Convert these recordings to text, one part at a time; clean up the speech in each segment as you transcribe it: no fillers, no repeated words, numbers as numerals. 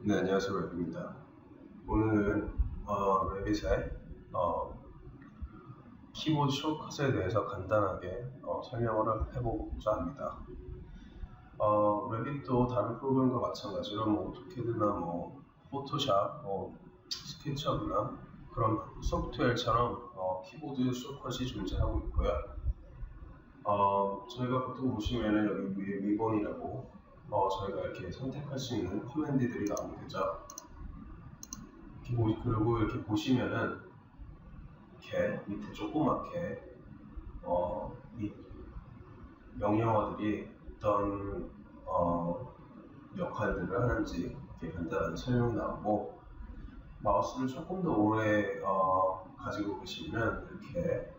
네, 안녕하세요. 랩입니다. 오늘은 랩빗의 키보드 숏컷에 대해서 간단하게 설명을 해보고자 합니다. 랩빗도 다른 프로그램과 마찬가지로 오토캐드나 포토샵, 스케치업이나 그런 소프트웨어처럼 키보드 숏컷이 존재하고 있고요. 저희가 보통 보시면은 여기 위에 리본이라고 저희가 이렇게 선택할 수 있는 커맨드들이 나오게 되죠. 그리고 이렇게 보시면은 이렇게 밑에 조그맣게 이 명령어들이 어떤 역할들을 하는지 이렇게 간단한 설명이 나오고, 마우스를 조금 더 오래 가지고 계시면 이렇게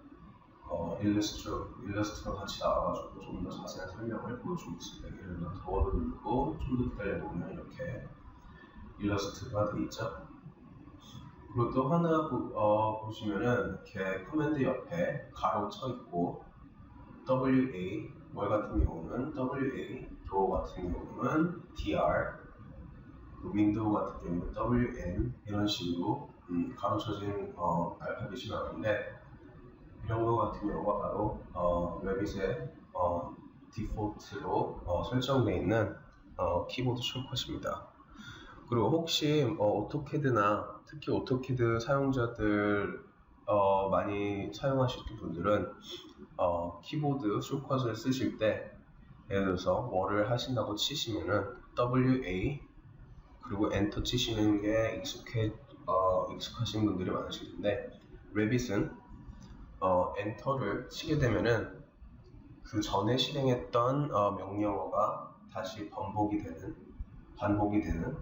일러스트가 같이 나와가지고 좀 더 자세한 설명을 보여주고 있습니다. 예를 들어 더워를 누르고 좀 더 기다려보면 이렇게 일러스트가 되어 있죠. 그리고 또 하나 보시면은 이렇게 커맨드 옆에 가로 쳐 있고, WA 월 같은 경우는 WA, 도어 같은 경우는 DR, 윈도우 같은 경우는 WN 이런 식으로 가로 쳐진 알파벳이 나오는데, 이런 거 같은 경우가 바로 랩빗의 디폴트로 설정되어 있는 키보드 숏컷입니다. 그리고 혹시 오토캐드나 특히 오토캐드 사용자들 많이 사용하시는 분들은 키보드 숏컷을 쓰실 때, 예를 들어서 월을 하신다고 치시면은 WA 그리고 엔터 치시는 게 익숙하신 분들이 많으실 텐데, 랩빗은 엔터를 치게 되면은 그 전에 실행했던 명령어가 다시 반복이 되는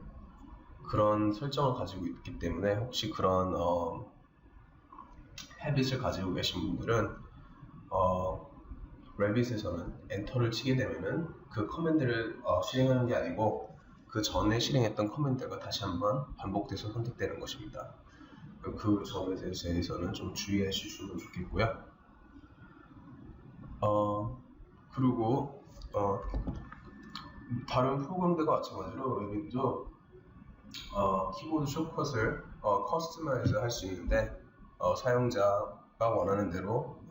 그런 설정을 가지고 있기 때문에, 혹시 그런 헤빗을 가지고 계신 분들은 랩빗에서는 엔터를 치게 되면은 그 커맨드를 실행하는 게 아니고 그 전에 실행했던 커맨드가 다시 한번 반복돼서 선택되는 것입니다. 그 점에 대해서는 좀 주의해 주시면 좋겠고요. 그리고 다른 프로그램들과 마찬가지로 랩빗도 키보드 숏컷을 커스터마이즈 할 수 있는데, 사용자가 원하는 대로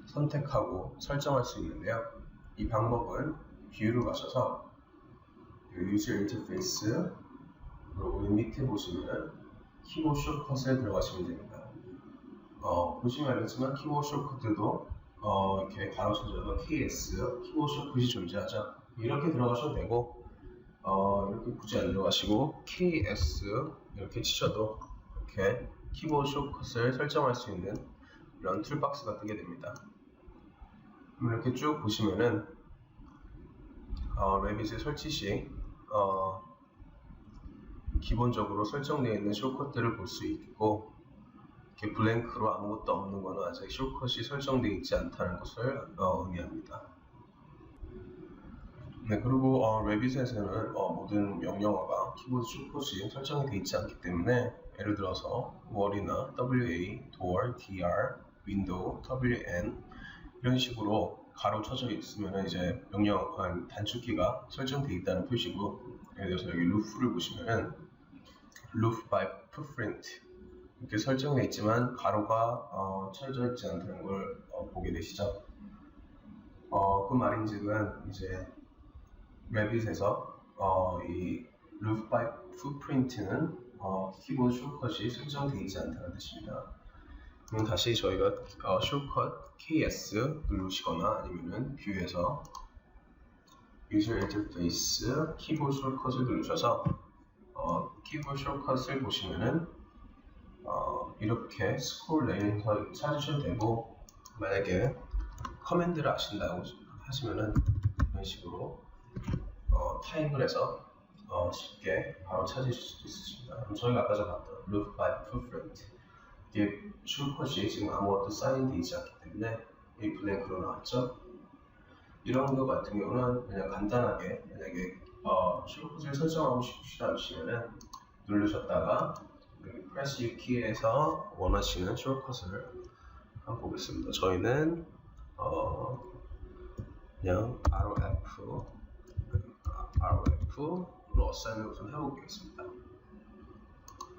선택하고 설정할 수 있는데요. 이 방법은 뷰를 가셔서 유저 인터페이스, 그리고 밑에 보시면 키보드 숏컷에 들어가시면 됩니다. 보시면 알겠지만 키보드 숏컷도 이렇게 가로쳐져서 KS 키보드 숏컷이 존재하죠. 이렇게 들어가셔도 되고, 이렇게 굳이 안 들어가시고 KS 이렇게 치셔도 이렇게 키보드 숏컷을 설정할 수 있는 이런 툴박스가 뜨게 됩니다. 이렇게 쭉 보시면은 랩빗의 설치 시 기본적으로 설정되어 있는 숏컷들을 볼 수 있고, 이렇게 블랭크로 아무것도 없는 것은 아직 숏컷이 설정되어 있지 않다는 것을 의미합니다. 네, 그리고 랩빗에서는 모든 명령어가 키보드 숏컷이 설정이 되어 있지 않기 때문에, 예를 들어서 월이나 WA, door, DR, window, WN 이런 식으로 가로 쳐져 있으면 이제 단축키가 설정되어 있다는 표시고, 예를 들어서 여기 루프를 보시면은 루프 by preference 이렇게 설정되어 있지만 가로가 쳐져 있지 않다는 걸 보게 되시죠. 그 말인즉은 이제 랩빗에서 이 루프 by footprint는 키보드 숏컷이 설정되어 있지 않다는 뜻입니다. 그럼 다시 저희가 숏컷 KS 누르시거나 아니면은 뷰에서 유저 인터페이스 키보드 숏컷을 누르셔서 키보드 숏컷을 보시면은 이렇게 스크롤 내려서 찾으셔도 되고, 만약에 커맨드를 아신다고 하시면은 이런 식으로 타입을 해서 쉽게 바로 찾으실 수도 있으십니다. 그럼 저희가 아까 전에 봤던 Loop by Preference, 이게 숏컷이 지금 아무것도 사인되어 있지 않기 때문에 이 블랭크로 나왔죠. 이런 것 같은 경우는 그냥 간단하게, 만약에 숏컷을 설정하고 싶으시다 하시면은 누르셨다가 여기 프레스 키에서 원하시는 숏컷을 한번 보겠습니다. 저희는 그냥 RF 눌러 어사인을 우선 해보겠습니다.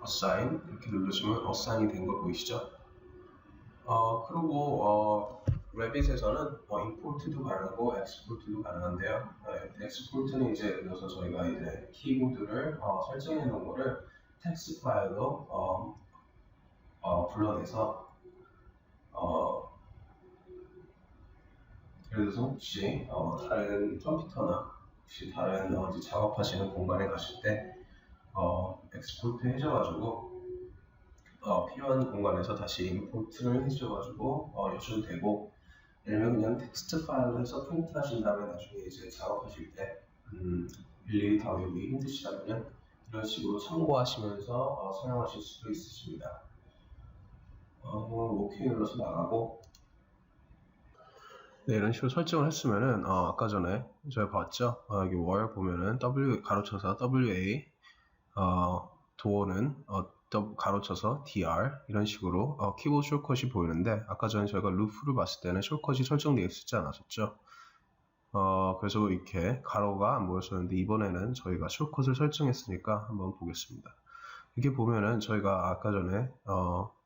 어사인 이렇게 누르시면 어사인이 된 거 보이시죠? 그리고 레빗에서는 임포트도 가능하고 엑스포트도 가능한데요. 엑스포트는 이제 그래서 저희가 이제 키보드를 설정해 놓은 거를 텍스트 파일로 불러내서 예를 들어서 혹시 다른 컴퓨터나 혹시 다른 이제 작업하시는 공간에 가실 때 엑스포트 해줘가지고 필요한 공간에서 다시 임포트를 해줘가지고 여셔도 되고, 아니면 그냥 텍스트 파일로 해서 프린트 하신 다음에 나중에 이제 작업하실 때 일일이 다 외우기 힘드시다면 이런 식으로 참고하시면서 사용하실 수도 있으십니다. 오케이 눌러서 나가고, 네, 이런 식으로 설정을 했으면은 아까 전에 저희 봤죠? 여기 월 보면은 W 가로쳐서 WA 도어는 가로쳐서 DR 이런 식으로 키보드 숏컷이 보이는데, 아까 전에 저희가 루프를 봤을 때는 숏컷이 설정되어 있지 않았었죠? 그래서 이렇게 가로가 안 보였었는데 이번에는 저희가 숏컷을 설정했으니까 한번 보겠습니다. 이렇게 보면은 저희가 아까 전에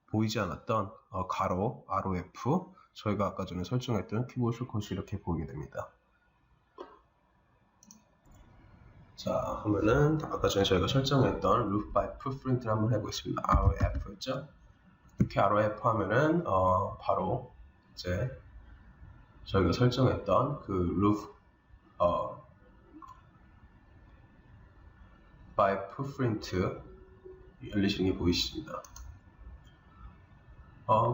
보이지 않았던 가로 ROF, 저희가 아까 전에 설정했던 키보드 숏컷이 이렇게 보이게 됩니다. 자, 그러면은 아까 전에 저희가 설정했던 Roof by Footprint를 한번 해보겠습니다. ROF였죠? 이렇게 ROF 하면은 바로 이제 저희가 설정했던 그 Roof by Footprint 열리시는 게 보이십니다.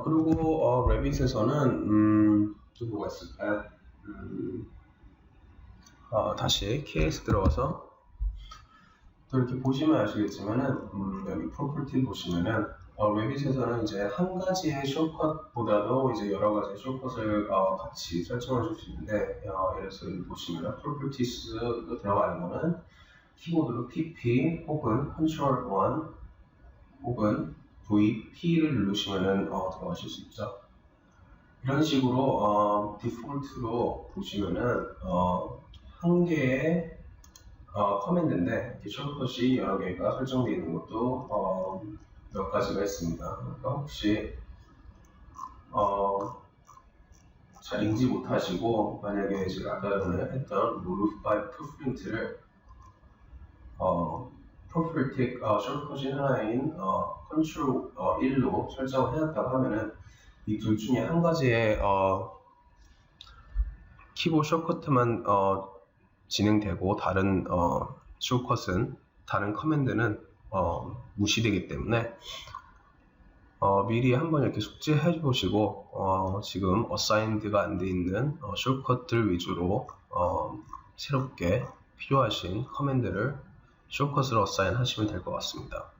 그리고 레빗에서는 또 뭐가 있을까요? 다시 KS 들어가서 또 이렇게 보시면 아시겠지만은 여기 프로퍼티 보시면은 레빗에서는 이제 한 가지의 숏컷보다도 이제 여러 가지 숏컷을 같이 설정해 줄 수 있는데, 예를 들어서 여기 보시면 프로퍼티스 들어가는 거는 키보드로 PP 혹은 Ctrl 1 혹은 VP를 누르시면은 들어가실 수 있죠. 이런 식으로 디폴트로 보시면은 한 개의 커맨드인데 숏컷이 여러 개가 설정되어 있는 것도 몇 가지가 있습니다. 그러니까 혹시 잘 읽지 못하시고 만약에 제가 아까 전에 했던 Roof by Footprint를 프로퍼티 숏컷이 하나인 컨트롤 1로 설정을 해놨다고 하면은 이 둘 중에 한 가지의 키보드 숏컷만 진행되고 다른 숏컷은 다른 커맨드는 무시되기 때문에 미리 한번 이렇게 숙지해 보시고 지금 어사인드가 안 돼 있는 숏컷들 위주로 새롭게 필요하신 커맨드를 숏컷으로 어사인 하시면 될 것 같습니다.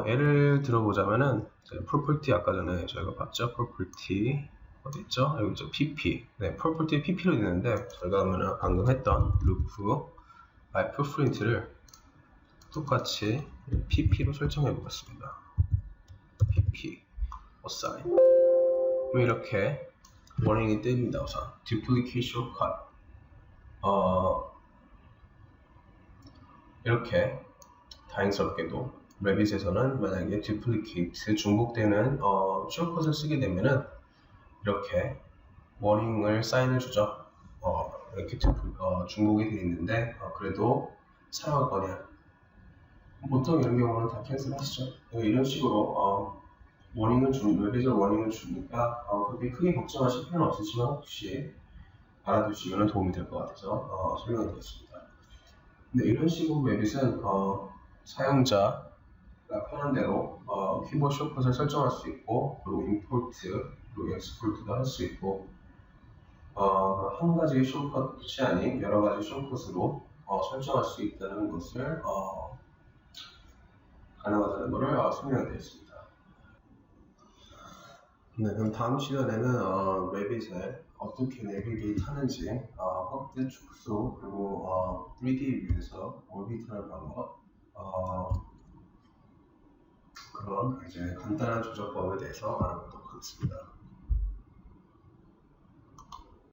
예를 들어보자면은 프로퍼티 아까 전에 저희가 봤죠? 프로퍼티 어디 있죠? 여기 있죠? PP. 네, 프로퍼티 PP로 있는데 저희가 그러면 방금 했던 루프 by footprint를 똑같이 PP로 설정해 보겠습니다. PP assign. 그럼 이렇게 워닝이 뜹니다. 우선 duplicate shortcut. 이렇게 다행스럽게도 레빗에서는 만약에 duplicate 중복되는 숏컷을 쓰게 되면은 이렇게 워닝을 사인을 주죠. 이렇게 중복이 되어 있는데 그래도 사용할 거냐, 보통 이런 경우는 다 캔슬 하시죠. 이런 식으로 레빗을 워닝을 주니까 그렇게 크게 걱정하실 필요는 없으시면 혹시 알아두시면 도움이 될 것 같아서 설명을 드렸습니다. 근데 이런 식으로 레빗은 사용자가 편한 대로 키보드 숏컷을 설정할 수 있고, 그리고 임포트, 그리고 엑스포트도 할 수 있고, 한 가지 숏컷이 아닌 여러 가지 숏컷으로 설정할 수 있다는 것을 가능하다는 것을 설명드렸습니다. 네, 그럼 다음 시간에는 레빗에 어떻게 내비게이트 하는지, 확대 축소, 그리고 3D 뷰에서 오비트하는 방법, 그런 이제 간단한 조작법에 대해서 알아보도록 하겠습니다.